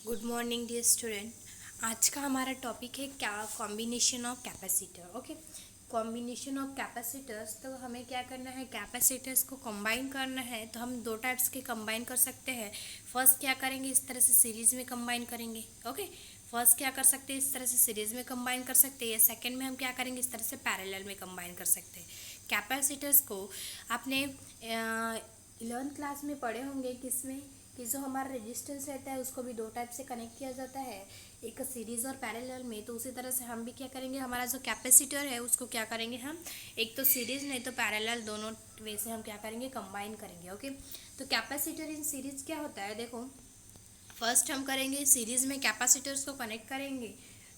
Good morning dear student. आज का हमारा टॉपिक है क्या combination of capacitor. Okay, combination of capacitors. तो हमें क्या करना है, कैपेसिटर्स को कंबाइन करना है। तो हम दो टाइप्स के कंबाइन कर सकते हैं। फर्स्ट क्या करेंगे, इस तरह से सीरीज़ में कंबाइन करेंगे। ओके, फर्स्ट क्या कर सकते हैं, इस तरह से सीरीज़ में कंबाइन कर सकते हैं। सेकंड में हम क्या करेंगे, इस तरह से पैरेलल में कंबाइन कर सकते हैं। कैपेसिटर्स को आपने 11th क्लास में पढ़े होंगे किसमें, कि जो हमारा रेजिस्टेंस रहता है उसको भी दो टाइप से कनेक्ट किया जाता है, एक सीरीज और पैरेलल में। तो उसी तरह से हम भी क्या करेंगे, हमारा जो कैपेसिटर है उसको क्या करेंगे हम, एक तो सीरीज नहीं तो पैरेलल, दोनों वे से हम क्या करेंगे, कंबाइन करेंगे। ओके, तो कैपेसिटर इन सीरीज क्या होता है, देखो फर्स्ट हम करेंगे सीरीज में कैपेसिटर्स को कनेक्ट करेंगे।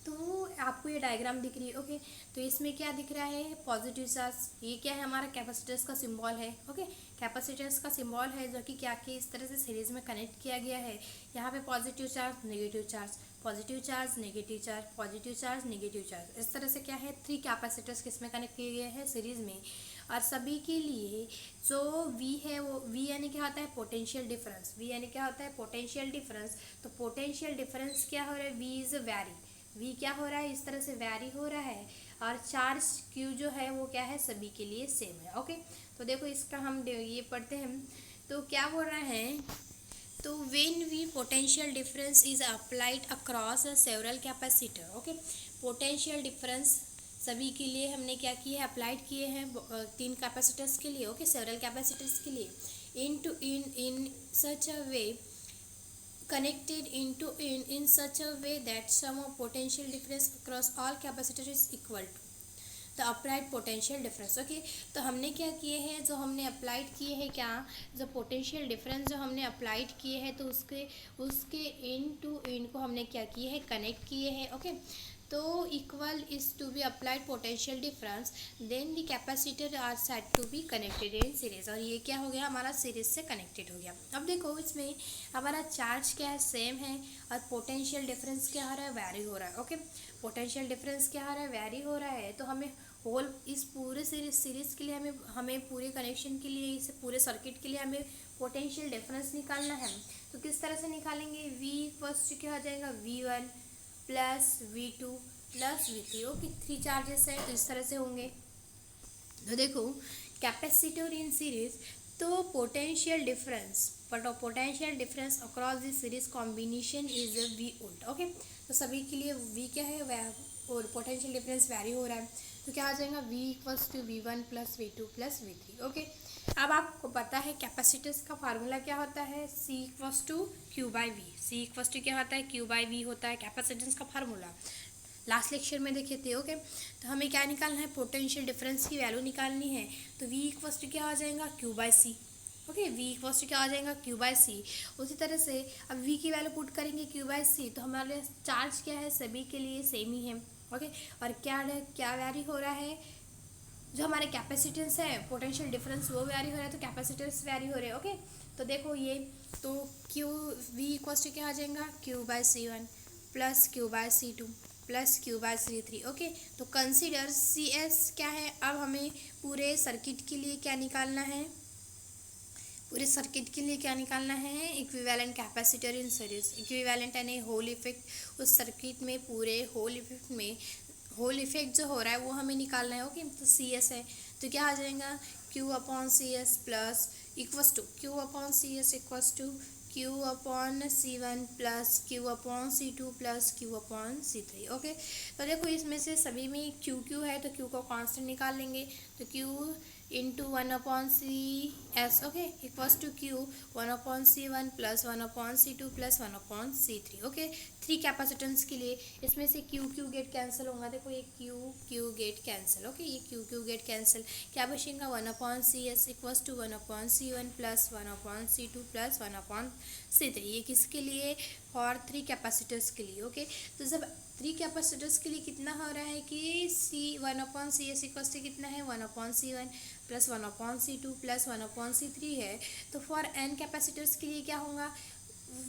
तो आपको ये डायग्राम दिख रही है। ओके, तो इसमें क्या दिख रहा है, पॉजिटिव चार्ज। ये क्या है, हमारा कैपेसिटर्स का सिंबल है। ओके, कैपेसिटर्स का सिंबल है जो कि क्या कि इस तरह से सीरीज में कनेक्ट किया गया है। यहाँ पे positive charge, negative charge, positive charge, negative charge, positive charge, negative charge, इस तरह से क्या है, 3 कैपेसिटर्स किस में कनेक्ट किए गए हैं, सीरीज में। और सभी के लिए जो V है, वो V यानी क्या होता है, पोटेंशियल डिफरेंस। V यानी क्या होता है, पोटेंशियल डिफरेंस। तो पोटेंशियल डिफरेंस क्या हो रहा है, V इज वैरी। V क्या हो रहा है, इस तरह से वैरी हो रहा है। और चार्ज Q जो है वो क्या है, सभी के लिए सेम है। ओके, तो देखो इसका हम ये पढ़ते हैं। तो क्या बोल रहे हैं, तो when we potential difference is applied across several capacitor. Okay, potential difference सभी के लिए हमने क्या किया है, अप्लाइड किए हैं 3 कैपेसिटर्स के लिए। ओके, सेवरल कैपेसिटर्स के लिए इन सच अ वे connected into in such a way that sum of potential difference across all capacitor is equal to the applied potential difference. Okay, तो हमने क्या किए हैं, जो हमने अप्लाइड किए हैं, क्या जो पोटेंशियल डिफरेंस जो हमने अप्लाइड किए हैं, तो उसके उसके इन टू इन को हमने क्या किए हैं, कनेक्ट किए हैं। ओके, तो equal is to be applied potential difference, then the capacitor are set to be connected in series. और ये क्या हो गया, हमारा सीरीज से कनेक्टेड हो गया। अब देखो इसमें हमारा चार्ज क्या है, सेम है, और पोटेंशियल डिफरेंस क्या हो रहा है, वैरी हो रहा है। ओके, पोटेंशियल डिफरेंस क्या हो रहा है, वैरी हो रहा है। तो हमें होल इस पूरे सीरीज के लिए हमें पूरे कनेक्शन के लिए, इस पूरे सर्किट के लिए हमें पोटेंशियल डिफरेंस निकालना है। तो किस तरह से निकालेंगे, V फर्स्ट क्या हो जाएगा, V1 plus V2 plus V3। Okay, 3 charges है तो इस तरह से होंगे। तो देखो कैपेसिटर इन सीरीज, तो potential difference potential difference across the series combination is V volt. Okay, तो सभी के लिए V क्या है, और पोटेंशियल डिफरेंस वैरी हो रहा है। तो क्या आ जाएगा, V equals to V1 plus V2 plus V3। Okay, अब आपको पता है कैपेसिटर्स का फार्मूला क्या होता है, C equals to Q by V. C equals to क्या होता है, Q बाई वी होता है कैपेसिटेंस का फार्मूला। लास्ट लेक्चर में देखे थे। ओके, तो हमें क्या निकालना है, पोटेंशियल डिफरेंस की वैल्यू निकालनी है। तो V इक्वल्स टू क्या आ जाएगा, Q by C. Okay, V equals to क्या आ जाएगा, Q बाई सी। उसी तरह से अब V की वैल्यू पुट करेंगे Q बाई सी, तो हमारे चार्ज क्या है, सभी के लिए सेम ही है। ओके, और क्या वैरी हो रहा है, जो हमारे कैपेसिटेंस है, पोटेंशियल डिफरेंस वो वैरी हो रहा है, तो कैपेसिटेंस वैरी हो रहे हैं। ओके, तो देखो ये, तो Q V इक्वल्स टू क्या आ जाएगा, Q by C1 plus Q by C2 plus Q by C3। Okay, तो कंसीडर CS क्या है, अब हमें पूरे सर्किट के लिए क्या निकालना है, पूरे सर्किट के लिए क्या निकालना है, equivalent capacitor in series. Equivalent यानी होल इफेक्ट, उस सर्किट में पूरे होल इफेक्ट में होल इफेक्ट जो हो रहा है वो हमें निकालना है। ओके, तो सी एस है, तो क्या आ जाएगा, Q upon C S plus equals to Q upon C S equals to Q upon C1 plus Q upon C2 plus Q upon C3। Okay, तो देखो इसमें से सभी में क्यू है, तो क्यू को कांस्टेंट निकाल लेंगे। तो Q into 1/CS। Okay, equals to Q 1/C1 plus 1/C2 plus 1/C3। Okay, 3 capacitance के लिए इसमें से क्यू गेट कैंसिल होगा। देखो ये क्यू गेट कैंसिल। ओके, ये क्यू गेट कैंसिल, क्या बचेगा, 1/CS equals to 1/C1 plus 1/C2 plus 1/C3। ये किसके लिए, फॉर 3 कैपेसिटर्स के लिए। ओके, तो जब 3 कैपेसिटर्स के लिए कितना हो रहा है कि C1/CS इक्वल्स टू कितना है, 1/C1 plus 1/C2 plus 1/C3 है। तो फॉर n कैपेसिटर्स के लिए क्या होगा,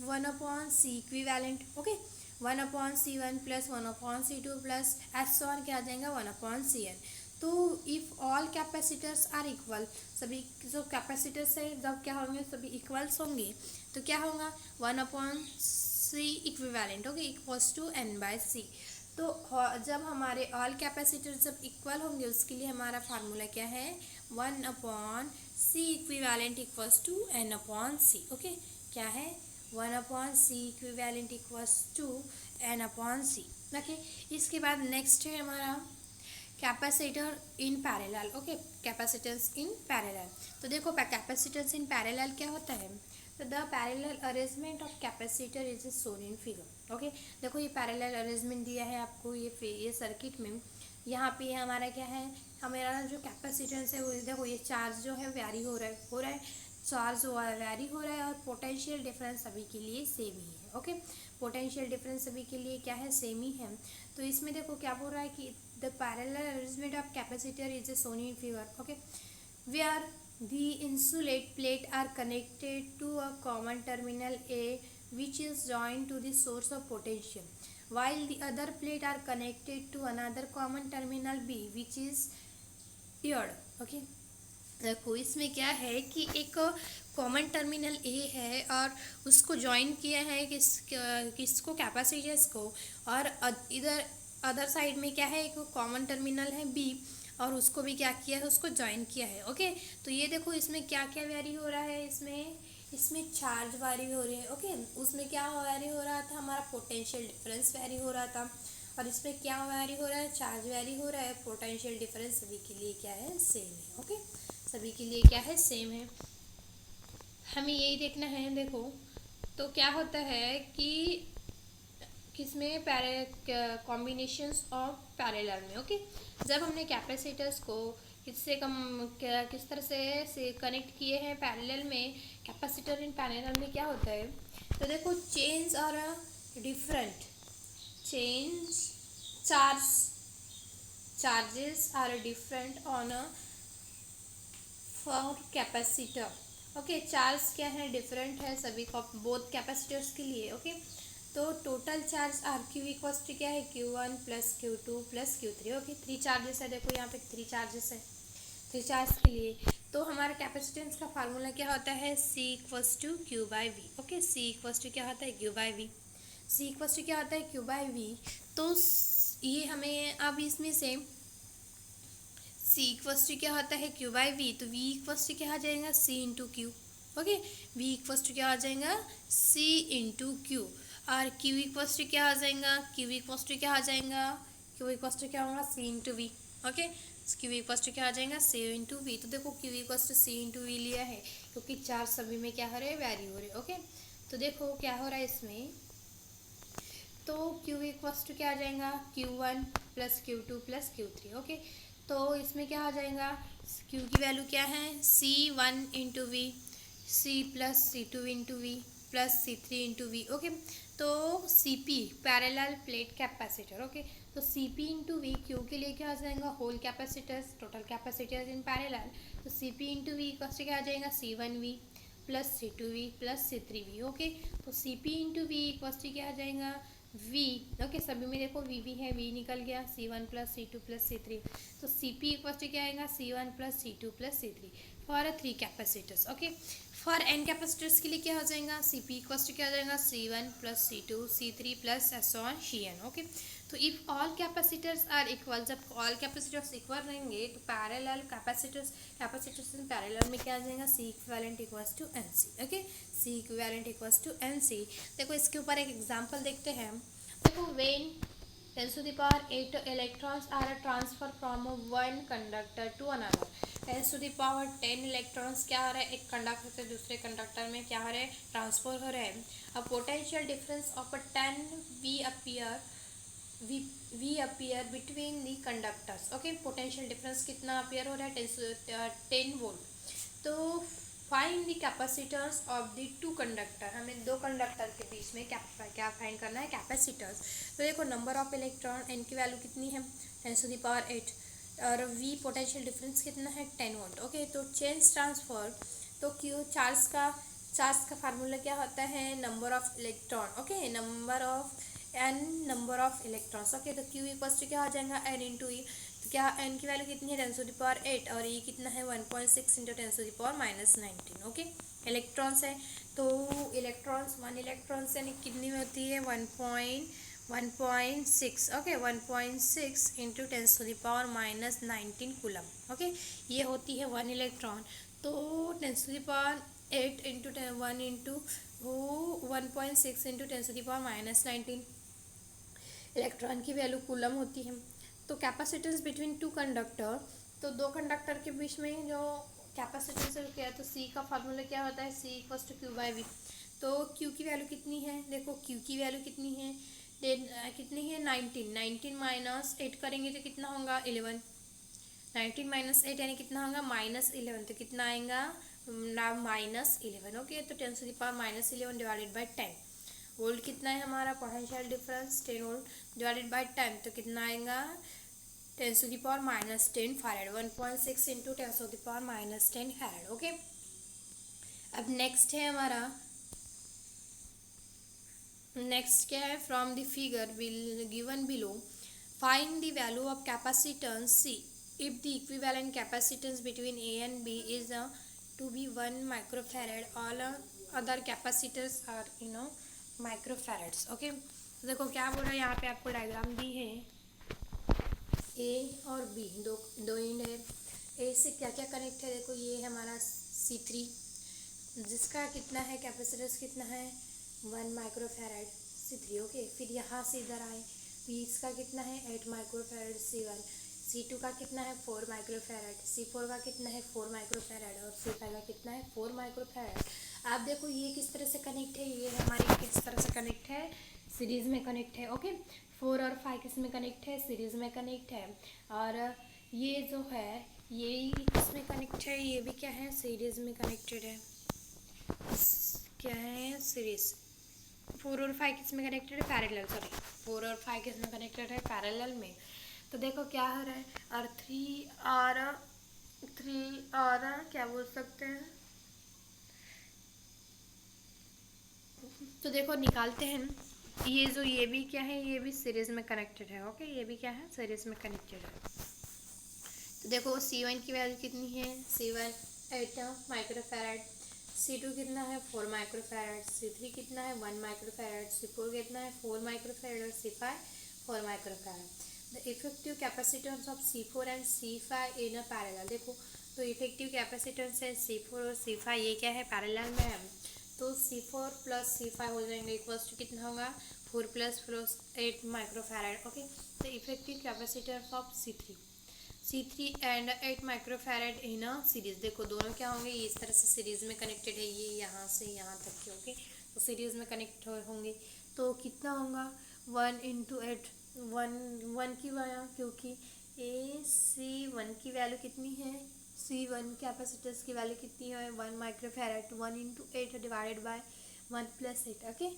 1/C equivalent. Okay, 1/C1 plus 1/C2 plus S one क्या आ जाएगा, 1/CN। तो if all capacitors are equal, सभी जो कैपेसिटर्स है जब क्या होंगे, सभी इक्वल्स होंगे, तो क्या होगा, 1/C C equivalent, okay, equals to n by C. तो जब हमारे ऑल कैपेसिटर जब इक्वल होंगे उसके लिए हमारा फार्मूला क्या है, 1/c equivalent equals to n/c, okay, क्या है, 1/c equivalent equals to n/c, okay. इसके बाद नेक्स्ट है हमारा capacitor in parallel, okay, capacitance in parallel. तो देखो कैपेसिटेंस इन पैरेलल क्या होता है, तो the parallel arrangement of capacitor is shown in figure, okay. देखो ये पैरेलल अरेंजमेंट दिया है आपको ये सर्किट में। यहाँ पे हमारा क्या है, हमारा जो कैपेसिटेंस है वो देखो ये चार्ज जो है वैरी हो रहा है, चार्ज वैरी हो रहा है और पोटेंशियल डिफरेंस सभी के लिए सेम ही है, ओके। पोटेंशियल डिफरेंस सभी के लिए क्या है, सेम ही है। तो इसमें देखो क्या बोल रहा है कि the parallel arrangement of capacitor is a shown in figure, okay, where the insulate plate are connected to a common terminal A which is joined to the source of potential, while the other plate are connected to another common terminal B which is paired, okay। देखो इसमें क्या है कि एक common terminal ए है और उसको join किया है किसको, कैपेसिटर्स को, और इधर अदर साइड में क्या है, एक कॉमन टर्मिनल है बी और उसको भी क्या किया है, उसको ज्वाइन किया है, ओके। तो ये देखो इसमें क्या क्या वैरी हो रहा है, इसमें चार्ज वैरी हो रही है, ओके। उसमें क्या वैरी हो रहा था, हमारा पोटेंशियल डिफरेंस वैरी हो रहा था, और इसमें क्या वैरी हो रहा है, चार्ज वैरी हो रहा है, पोटेंशियल डिफरेंस सभी के लिए क्या है, सेम है, ओके, सभी के लिए क्या है, सेम है। हमें यही देखना है, देखो तो क्या होता है कि किसमें कॉम्बिनेशंस ऑफ पैरेलल में, ओके। जब हमने कैपेसिटर्स को किस तरह से कनेक्ट किए हैं पैरेलल में, कैपेसिटर इन पैरेलल में क्या होता है, तो देखो चेंज और different change charges are different on for capacitor, okay. Charge क्या है, डिफरेंट है सभी बोथ कैपेसिटर्स के लिए, ओके। तो total charge are Q equals to क्या है, Q1 plus Q2 plus Q3, okay. 3 charges है, देखो यहाँ पे 3 चार्जेस है, 3 चार्ज के लिए। तो हमारा कैपेसिटेंस का फार्मूला क्या होता है, C equals to Q by V, okay. C equals to क्या होता है, Q by V. C equals to क्या होता है, Q बाई वी। तो ये हमें अब इसमें से C इक्वल्स टू क्या होता है, Q बाई वी, तो V इक्वल्स टू क्या आ जाएगा, C into Q, okay. V equals to क्या आ जाएगा, C इंटू क्यू, और Q इक्वल्स टू क्या आ जाएगा, Q इक्वल्स टू क्या आ जाएगा, Q इक्वल्स टू क्या होगा, C into V, okay. Q equals to क्या आ जाएगा, C इंटू वी। तो देखो Q equals to C into V लिया है क्योंकि चार्ज सभी में क्या हो रहे हैं, वैरी हो रहे, ओके। तो देखो क्या हो रहा है इसमें, तो Q इक्वल्स टू क्या आ जाएगा, Q1 plus Q2 plus Q3, okay. तो इसमें क्या आ जाएगा, Q की वैल्यू क्या है, C1 into V, C plus C2 into V plus C3 into V, okay. तो CP parallel plate capacitor, okay. तो CP इंटू वी, क्यू के लिए क्या आ जाएगा, whole capacitors, total capacitors in parallel. तो CP into V equals to क्या आ जाएगा, C1V plus C2V plus C3V, okay. तो CP into V equals to क्या आ जाएगा, V, ओके। सभी में देखो V है, V निकल गया, C1 plus C2 plus C3। तो CP इक्वल्स टू क्या आएगा, C1 plus C2 plus C3 for 3 capacitors, okay. For n capacitors के लिए क्या हो जाएगा, CP इक्वल्स टू क्या हो जाएगा, C1 plus C2 C3 plus S1 Cn, ओके। तो if all capacitors are equal, जब ऑल कैपेसिटर्स इक्वल रहेंगे तो पैरेलल कैपेसिटर्स इन पैरेलल में क्या आ जाएगा, C equivalent equals to NC, okay. C equivalent equals to NC। देखो इसके ऊपर एक एग्जांपल देखते हैं। देखो when 10 to the power 8 electrons are transferred from one conductor to another, 10 to the power 10 electrons क्या हो रहा है, एक कंडक्टर से दूसरे कंडक्टर में क्या हो रहा है, ट्रांसफर हो रहा है। अब potential difference of 10 V appear between the conductors, okay. Potential difference कितना अपीयर हो रहा है, 10 वोल्ट। तो find the capacitors of the 2 conductor, हमें 2 कंडक्टर के बीच में क्या फाइंड करना है, कैपेसिटर्स। तो देखो नंबर ऑफ इलेक्ट्रॉन, एन की वैल्यू कितनी है, 10 to the power 8, और वी पोटेंशियल डिफरेंस कितना है, 10 वोल्ट, ओके। तो चेंज ट्रांसफर, तो क्यू चार्ज का फार्मूला क्या होता है, number of electron, okay, number of electrons, okay. तो क्यू इक्वल्स टू क्या हो जाएगा, एन इंटू ई। तो इसका n की वैल्यू कितनी है 10⁻8 और ये कितना है 1.6 इंटू 10⁻−19। ओके, इलेक्ट्रॉन्स है तो इलेक्ट्रॉन्स 1 इलेक्ट्रॉन्स यानी कितनी होती है 1.6। Okay, 1.6 into 10⁻−19 coulomb. ओके, ये होती है 1 इलेक्ट्रॉन। तो 10⁻8 इंटू 1 इंटू 1.6 इंटू 10⁻−19 इलेक्ट्रॉन की वैल्यू कूलम होती है। तो कैपेसिटेंस बिटवीन टू कंडक्टर, तो दो कंडक्टर के बीच में जो कैपेसिटेंस है क्या है, तो सी का फार्मूला क्या होता है, C equals to Q by V. तो क्यू की वैल्यू कितनी है, देखो क्यू की वैल्यू कितनी है, कितनी है 19 माइनस 8 करेंगे तो कितना होगा 11। 19 माइनस 8 यानी कितना होगा -11, तो कितना आएगा -11। ओके, तो 10⁻−11 डिवाइडेड बाई 10 वोल्ट कितना है हमारा potential difference 10 volt divided by 10, तो कितना आएगा 10⁻−10 फैराड। 1.6 into 10⁻−10 farad. ओके, अब नेक्स्ट है हमारा, नेक्स्ट क्या है, from the figure will given below find the value of capacitance C if the equivalent capacitance between A and B is to be 1 microfarad, all other capacitors are microfarads। Okay, तो देखो क्या बोल रहा है यहाँ पे, आपको डायग्राम दी है A और B, दो एंड है। A से क्या क्या कनेक्ट है, देखो ये है हमारा C3 जिसका कितना है कैपेसिटेंस कितना है 1 माइक्रोफैराड C3। ओके, फिर यहाँ से इधर आए तो इसका कितना है 8 माइक्रोफैराड C1, C2 का कितना है 4 माइक्रोफैराड, C4 का कितना है 4 माइक्रोफैराड और C5 का कितना है 4 माइक्रोफैराड। आप देखो ये किस तरह से कनेक्ट है, ये हमारे किस तरह से कनेक्ट है, सीरीज़ में कनेक्ट है। ओके, 4 और 5 किस में कनेक्ट है, सीरीज़ में कनेक्ट है। और ये जो है ये किस में कनेक्ट है, ये भी क्या है सीरीज़ में कनेक्टेड है। क्या है सीरीज़। 4 और 5 किस में कनेक्टेड है, पैरेलल। सॉरी, 4 और 5 किस में कनेक्टेड है, पैरेलल में। तो देखो क्या हो रहा है, और 3 और क्या बोल सकते हैं, तो देखो निकालते हैं। ये जो ये भी क्या है, ये भी सीरीज में कनेक्टेड है। ओके, ये भी क्या है सीरीज में कनेक्टेड है। तो देखो C1 की वैल्यू कितनी है, C1 8 माइक्रोफैराड, C2 कितना है 4 माइक्रोफैराड, C3 कितना है 1 माइक्रोफैराड, C4 कितना है 4 माइक्रोफैराड और C5 4 microfarad. The effective capacitance of C4 and C5 in a parallel. देखो तो इफेक्टिव कैपेसिटेंस है C4 और C5 ये क्या है पैरेलल में है, तो C4 प्लस C5 हो जाएंगे इक्वल्स टू कितना होगा 4 प्लस 8 माइक्रोफैराड। ओके, तो effective capacitance of C3 and 8 microfarad in a series. देखो दोनों क्या होंगे, ये इस तरह से सीरीज में कनेक्टेड है, ये यहाँ से यहाँ तक के। ओके, तो सीरीज में कनेक्ट होंगे तो कितना होगा 1 इंटू 8 1 की वजह, क्योंकि C1 की वैल्यू कितनी है, C1 कैपेसिटेंस की वैल्यू कितनी है 1 microfarad, 1 into 8 divided by 1 plus 8। Okay,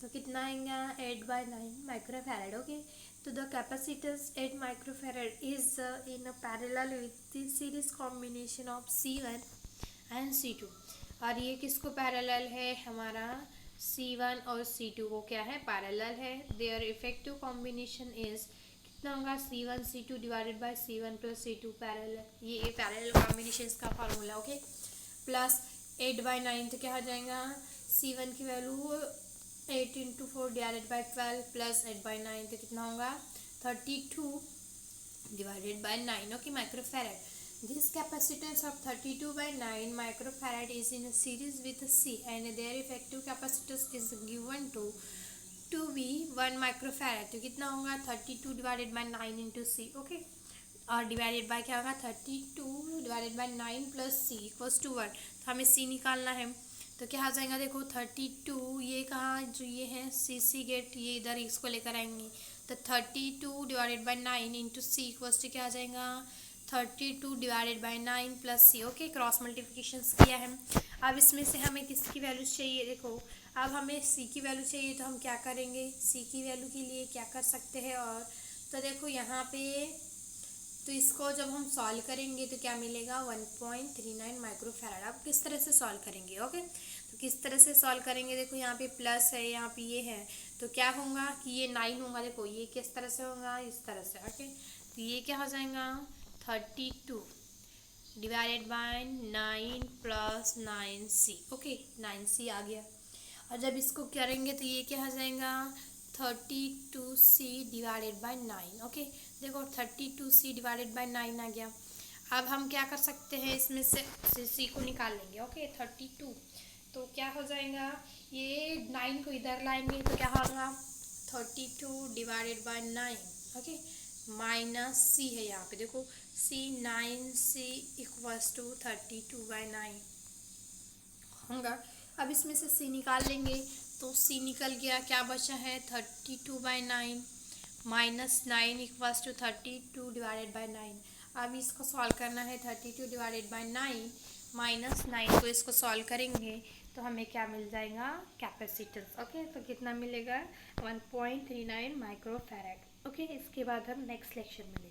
तो कितना आएगा 8/9 माइक्रोफैराड। ओके, तो the capacitance 8 microfarad is in a parallel with the series combination of C1 and C2। और ये किसको पैरेलल है, हमारा C1 और C2 को क्या है पैरेलल है। देयर इफेक्टिव कॉम्बिनेशन इज कितना होगा C1 C2 divided by C1 plus C2 parallel, ये पैरेलल कॉम्बिनेशन का फार्मूला। ओके, प्लस 8/9 तो क्या हो जाएगा C1 की value 8 into 4 divided by 12 plus 8/9 तो कितना होगा 32 divided by 9। Okay, microfarad. This capacitance of 32/9 microfarad is in a series with C and their effective capacitance is given to be 1 microfarad। तो कितना होगा 32 divided by 9 into C। Okay, और divided by क्या होगा 32 divided by 9 plus C equals to 1। तो हमें C निकालना है, तो क्या आ जाएगा देखो 32, ये कहाँ जो ये है C गेट, ये इधर इसको लेकर आएंगे तो 32 divided by 9 into C equals to क्या आ जाएगा 32 divided by 9 plus C। Okay, cross multiplication किया है। अब इसमें से हमें किसकी वैल्यू चाहिए, देखो अब हमें C की वैल्यू चाहिए, तो हम क्या करेंगे C की वैल्यू के लिए क्या कर सकते हैं, और तो देखो यहाँ पे तो इसको जब हम सॉल्व करेंगे तो क्या मिलेगा 1.39 माइक्रोफैराड। अब किस तरह से सॉल्व करेंगे, ओके तो किस तरह से सॉल्व करेंगे, देखो यहाँ पे प्लस है यहाँ पे ये है तो क्या होगा कि ये 9 होगा, देखो ये किस तरह से होगा इस तरह से। ओके, तो ये क्या हो जाएगा 32 divided by 9 plus 9c। Okay 9c आ गया। और जब इसको करेंगे तो ये क्या हो जाएगा 32c डिवाइडेड बाय 9। ओके देखो 32c डिवाइडेड बाय 9 आ गया। अब हम क्या कर सकते हैं, इसमें से c को निकाल लेंगे। ओके 32 तो क्या हो जाएगा, ये 9 को इधर लाएंगे तो क्या होगा 32 divided by 9। Okay minus c है यहाँ पे, देखो c 9c इक्वल्स टू 32/9 होगा। अब इसमें से c निकाल लेंगे तो c निकल गया, क्या बचा है 32/9 minus 9 equals to 32 divided by 9। अब इसको सॉल्व करना है 32 डिवाइडेड बाय 9 माइनस 9 को इसको सॉल्व करेंगे तो हमें क्या मिल जाएगा कैपेसिटेंस। ओके तो कितना मिलेगा 1.39 माइक्रोफैराड। ओके इसके बाद हम नेक्स्ट लेक्चर में